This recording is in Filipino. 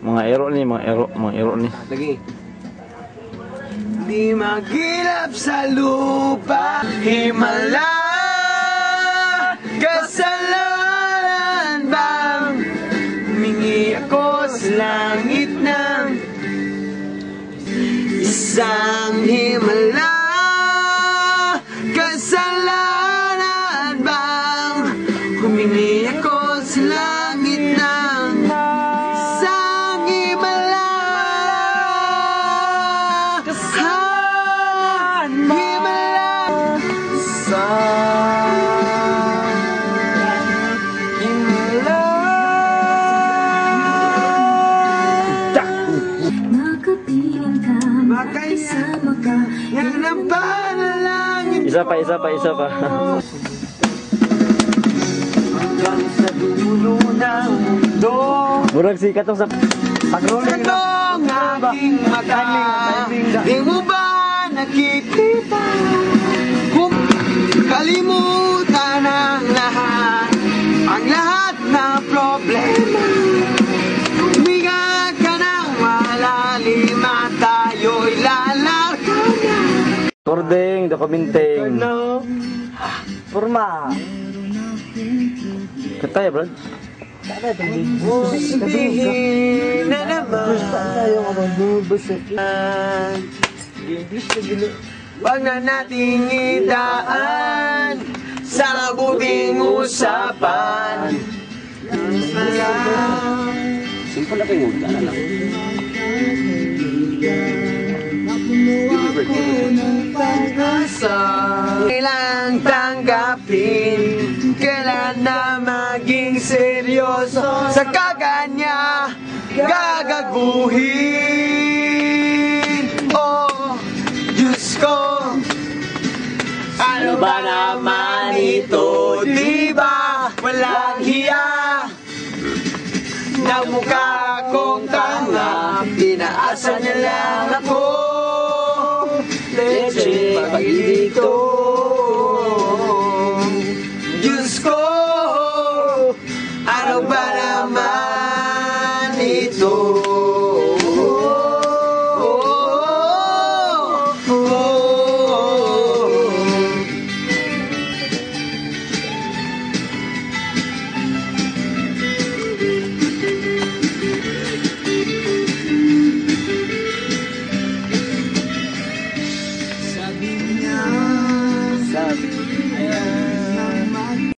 Mga ero ni, mga ero ni. Lagi. Di magilap sa lupa, himala, kasalanan bang humingi ako sa langit ng isang himala, kasalanan bang humingi ako sa langit ng isang himala, himala, Makapiling ka, makasama ka, yan ang panalangin Isa pa. hanggang sa dulo ng mundo. Murag si katong sa pag-rolling Ito ang aking mata, di mo ba nakikita? Kung kalimutan ang lahat na problema, huminga ka ng malalim at tayo'y lalakad na. recording, documenting. Forma. Kataya, Brad. Sabihin na naman, wag na nating idaan sa mabuting usapan. Simple na kayo, wala lang. Kailang tanggapin, kailan na maging seryoso sa kaganya gagaguhin. Oh, Diyos ko, ano ba naman ito? Diba walang hiya? Nagmukha akong tanga, pinaasa niya lang ako. Leche, pag-ibig to. Diyos ko, ano ba naman ito?